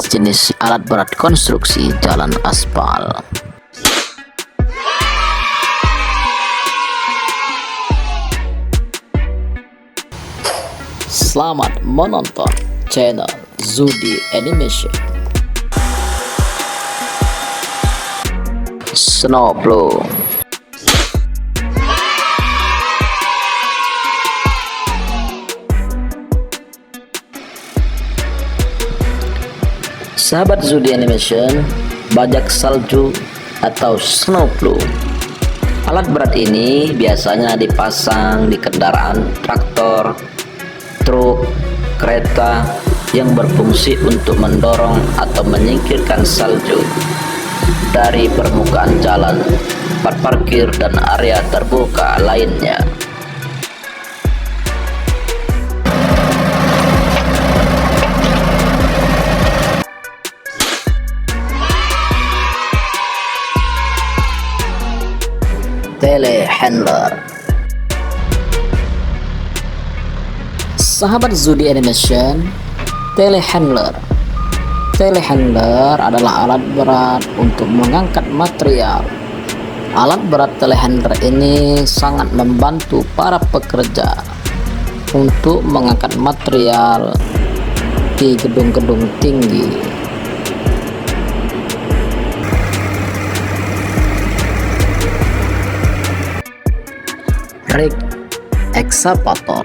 jenis-jenis alat berat konstruksi jalan aspal. Selamat menonton channel Zudi Animation. Snowplow. Sahabat Zudi Animation, bajak salju atau snowplow. Alat berat ini biasanya dipasang di kendaraan traktor, truk, kereta yang berfungsi untuk mendorong atau menyingkirkan salju dari permukaan jalan, tempat parkir, dan area terbuka lainnya. Telehandler. Sahabat Zudi Animation, telehandler. Telehandler adalah alat berat untuk mengangkat material. Alat berat telehandler ini sangat membantu para pekerja untuk mengangkat material di gedung-gedung tinggi. Rig excavator.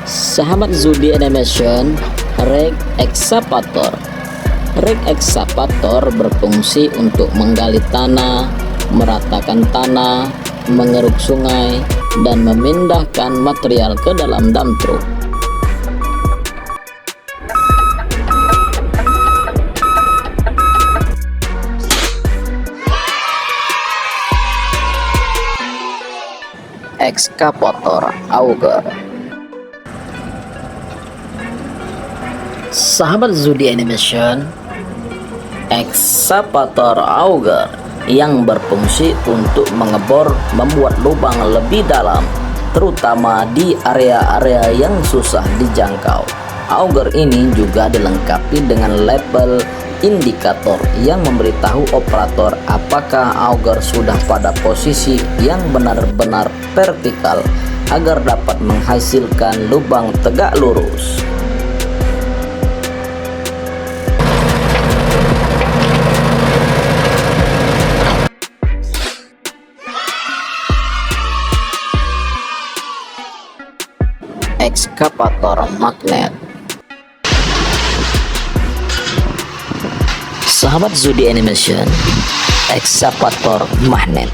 Sahabat Zudi Animation, rig excavator. Rig excavator berfungsi untuk menggali tanah, meratakan tanah, mengeruk sungai, dan memindahkan material ke dalam dump truck. Ekskavator auger. Sahabat Zudi Animation, ekskavator auger yang berfungsi untuk mengebor membuat lubang lebih dalam, terutama di area-area yang susah dijangkau. Auger ini juga dilengkapi dengan label indikator yang memberitahu operator apakah auger sudah pada posisi yang benar-benar vertikal agar dapat menghasilkan lubang tegak lurus. Ekskavator magnet. Sahabat Zudi Animation, ekskavator magnet.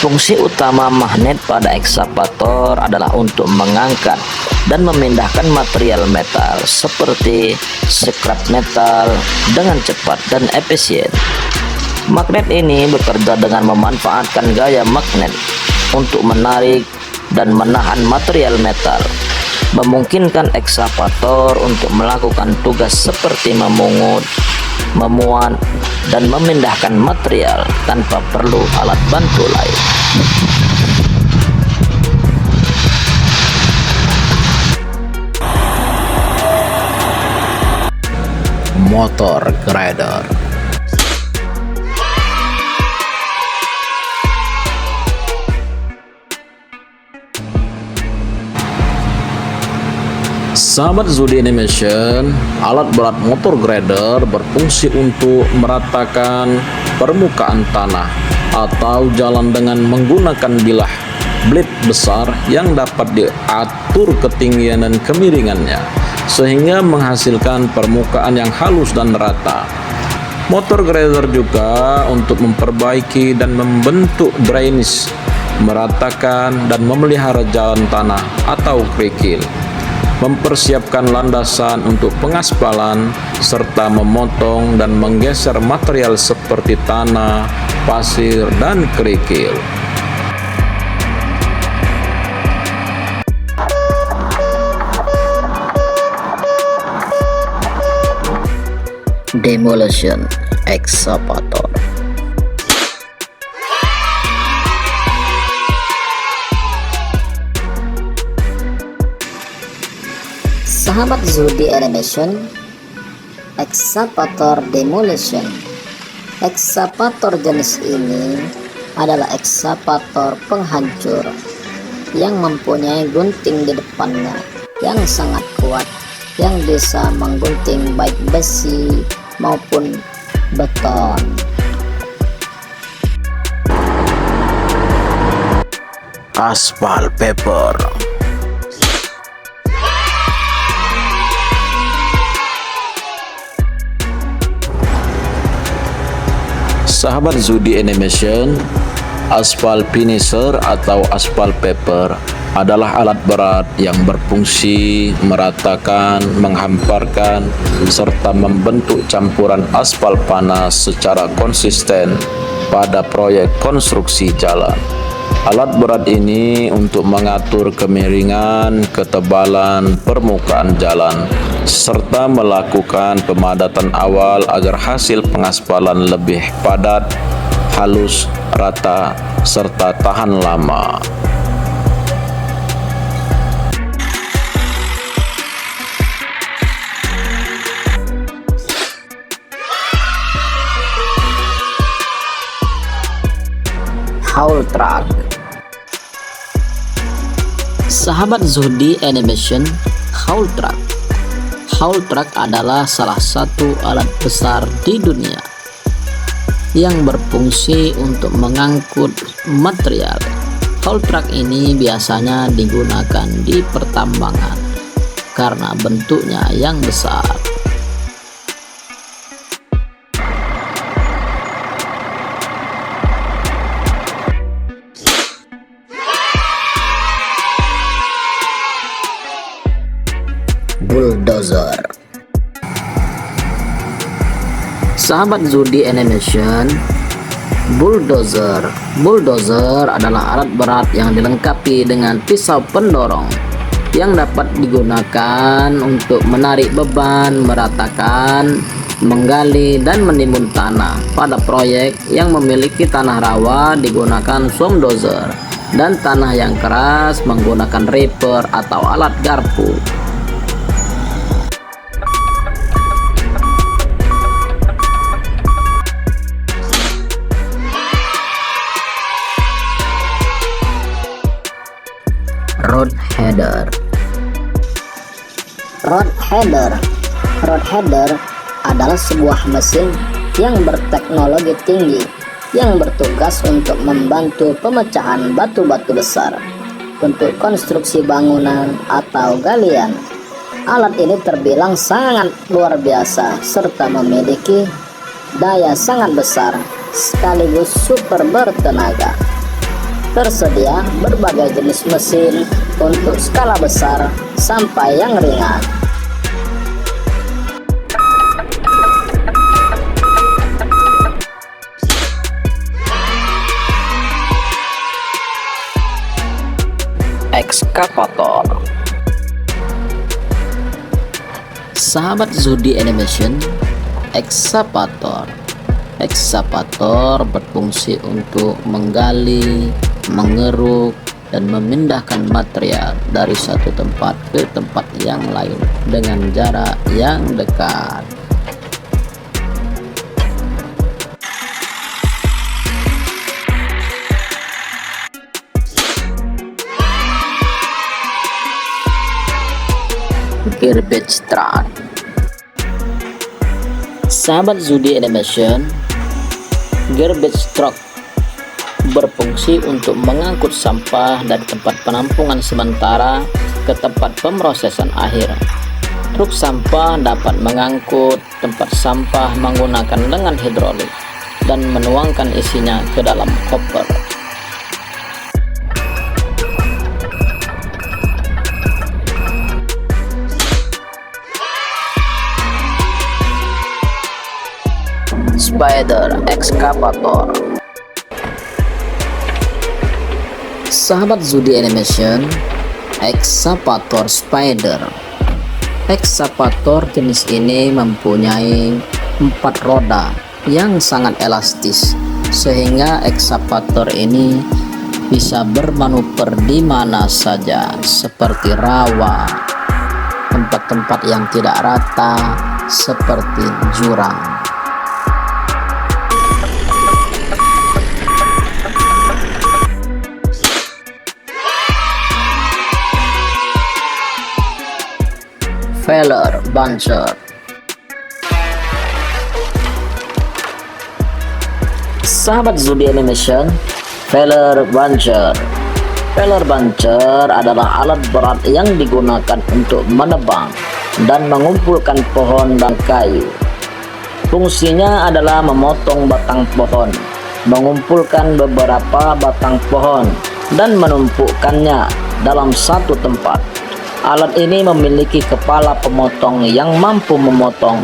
Fungsi utama magnet pada ekskavator adalah untuk mengangkat dan memindahkan material metal seperti scrap metal dengan cepat dan efisien. Magnet ini bekerja dengan memanfaatkan gaya magnet untuk menarik dan menahan material metal, memungkinkan ekskavator untuk melakukan tugas seperti memungut, memuat, dan memindahkan material tanpa perlu alat bantu lain. Motor grader. Sahabat Zudi Animation, alat berat motor grader berfungsi untuk meratakan permukaan tanah atau jalan dengan menggunakan bilah blade besar yang dapat diatur ketinggian dan kemiringannya sehingga menghasilkan permukaan yang halus dan rata. Motor grader juga untuk memperbaiki dan membentuk drainase, meratakan dan memelihara jalan tanah atau kerikil, mempersiapkan landasan untuk pengaspalan, serta memotong dan menggeser material seperti tanah, pasir, dan kerikil. Demolition excavator. Sahabat Zudi Animation, Excavator Demolition. Excavator jenis ini adalah excavator penghancur yang mempunyai gunting di depannya yang sangat kuat, yang bisa menggunting baik besi maupun beton. Aspal paper. Sahabat Zudi Animation, aspal finisher atau aspal paper adalah alat berat yang berfungsi meratakan, menghamparkan, serta membentuk campuran aspal panas secara konsisten pada proyek konstruksi jalan. Alat berat ini untuk mengatur kemiringan, ketebalan permukaan jalan, serta melakukan pemadatan awal agar hasil pengaspalan lebih padat, halus, rata, serta tahan lama. Haul truck. Sahabat Zudi Animation, haul truck. Haul truck adalah salah satu alat besar di dunia yang berfungsi untuk mengangkut material. Haul truck ini biasanya digunakan di pertambangan karena bentuknya yang besar. Bulldozer. Sahabat Zudi Animation, bulldozer. Bulldozer adalah alat berat yang dilengkapi dengan pisau pendorong yang dapat digunakan untuk menarik beban, meratakan, menggali, dan menimbun tanah. Pada proyek yang memiliki tanah rawa digunakan swamp dozer, dan tanah yang keras menggunakan reaper atau alat garpu. Road header. Road header adalah sebuah mesin yang berteknologi tinggi yang bertugas untuk membantu pemecahan batu-batu besar untuk konstruksi bangunan atau galian. Alat ini terbilang sangat luar biasa serta memiliki daya sangat besar sekaligus super bertenaga. Tersedia berbagai jenis mesin untuk skala besar sampai yang ringan. Ekskavator. Sahabat Zudi Animation, ekskavator. Ekskavator berfungsi untuk menggali, mengeruk, dan memindahkan material dari satu tempat ke tempat yang lain dengan jarak yang dekat. Garbage truck. Sahabat Zudi Animation, garbage truck berfungsi untuk mengangkut sampah dari tempat penampungan sementara ke tempat pemrosesan akhir. Truk sampah dapat mengangkut tempat sampah menggunakan lengan hidrolik dan menuangkan isinya ke dalam hopper. Spider excavator. Sahabat Zudi Animation, excavator spider. Excavator jenis ini mempunyai 4 roda yang sangat elastis sehingga excavator ini bisa bermanuver di mana saja seperti rawa, tempat-tempat yang tidak rata seperti jurang. Feller Buncher. Sahabat Zudi Animation, Feller Buncher. Feller Buncher adalah alat berat yang digunakan untuk menebang dan mengumpulkan pohon dan kayu. Fungsinya adalah memotong batang pohon, mengumpulkan beberapa batang pohon, dan menumpukannya dalam satu tempat. Alat ini memiliki kepala pemotong yang mampu memotong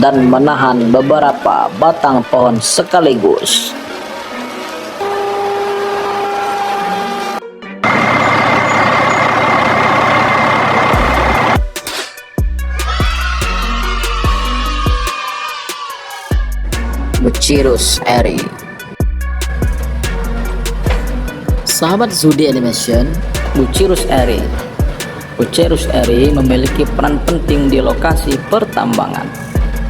dan menahan beberapa batang pohon sekaligus. Bucyrus Eri. Sahabat Zudi Animation, Bucyrus Eri. Bucyrus Eri memiliki peran penting di lokasi pertambangan.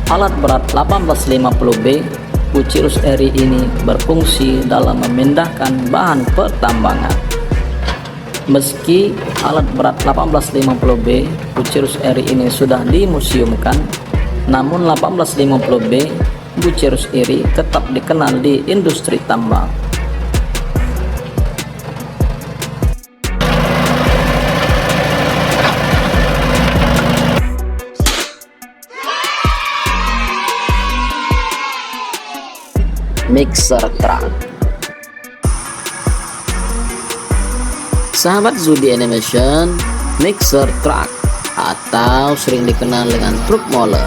Alat berat 1850B, Bucyrus Eri ini berfungsi dalam memindahkan bahan pertambangan. Meski alat berat 1850B, Bucyrus Eri ini sudah dimuseumkan, namun 1850B Bucyrus Eri tetap dikenal di industri tambang. Mixer truck. Sahabat Zudi Animation, mixer truck atau sering dikenal dengan truk molen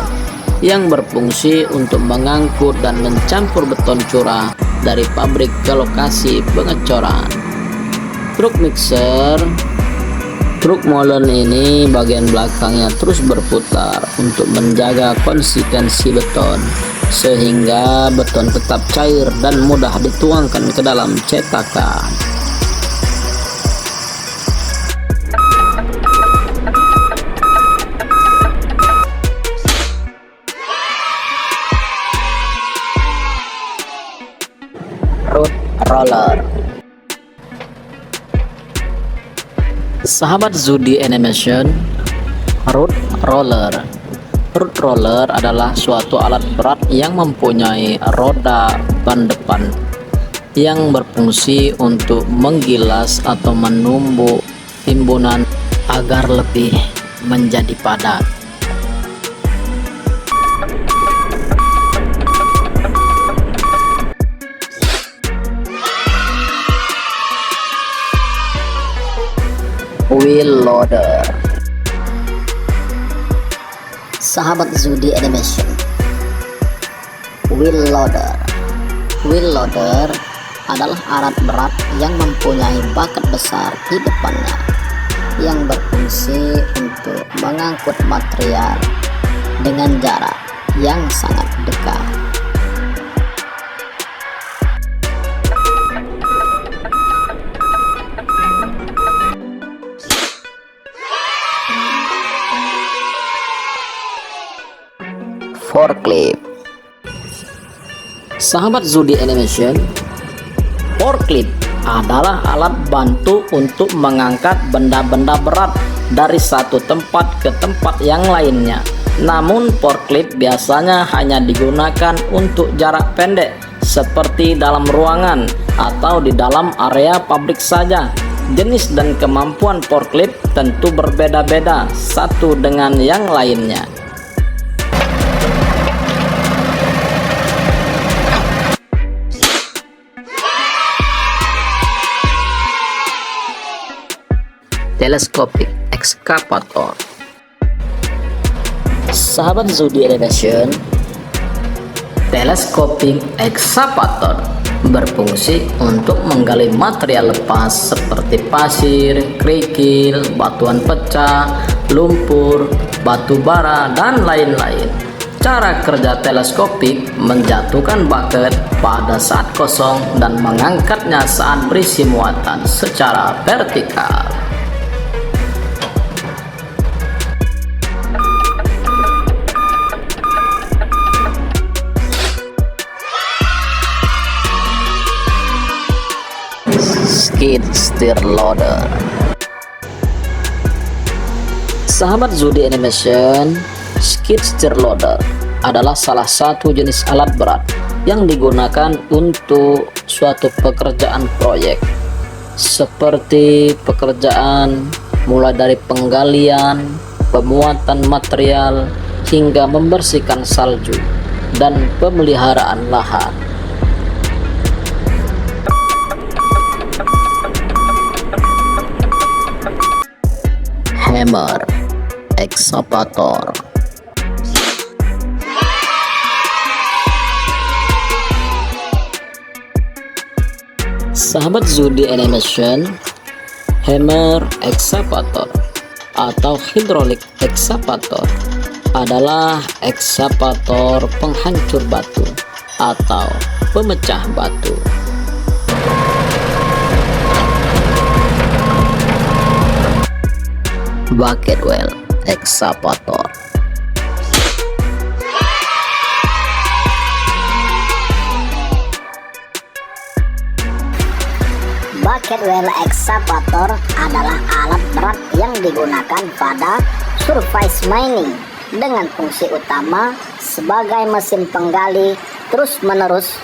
yang berfungsi untuk mengangkut dan mencampur beton curah dari pabrik ke lokasi pengecoran. Truk molen ini bagian belakangnya terus berputar untuk menjaga konsistensi beton sehingga beton tetap cair dan mudah dituangkan ke dalam cetakan. Root roller. Sahabat Zudi Animation, root roller. Root roller adalah suatu alat berat yang mempunyai roda ban depan yang berfungsi untuk menggilas atau menumbuk timbunan agar lebih menjadi padat. Wheel loader. Sahabat Zudi Animation, wheel loader. Wheel loader adalah alat berat yang mempunyai bakat besar di depannya yang berfungsi untuk mengangkut material dengan jarak yang sangat dekat. Forklift. Sahabat Zudi Animation, forklift adalah alat bantu untuk mengangkat benda-benda berat dari satu tempat ke tempat yang lainnya. Namun forklift biasanya hanya digunakan untuk jarak pendek seperti dalam ruangan atau di dalam area pabrik saja. Jenis dan kemampuan forklift tentu berbeda-beda satu dengan yang lainnya. Telescopic excavator. Sahabat Zudi Animation, telescopic excavator berfungsi untuk menggali material lepas seperti pasir, kerikil, batuan pecah, lumpur, batu bara, dan lain-lain. Cara kerja teleskopik menjatuhkan bucket pada saat kosong dan mengangkatnya saat berisi muatan secara vertikal. skid steer loader. Sahabat Zudi Animation, skid steer loader adalah salah satu jenis alat berat yang digunakan untuk suatu pekerjaan proyek, seperti pekerjaan mulai dari penggalian, pemuatan material, hingga membersihkan salju dan pemeliharaan lahan. Hammer excavator. Sahabat Zudi Animation, hammer excavator atau hydraulic excavator adalah ekskavator penghancur batu atau pemecah batu. Bucket well excavator. Bucket well excavator adalah alat berat yang digunakan pada surface mining dengan fungsi utama sebagai mesin penggali terus-menerus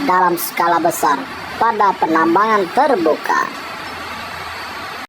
dalam skala besar pada penambangan terbuka.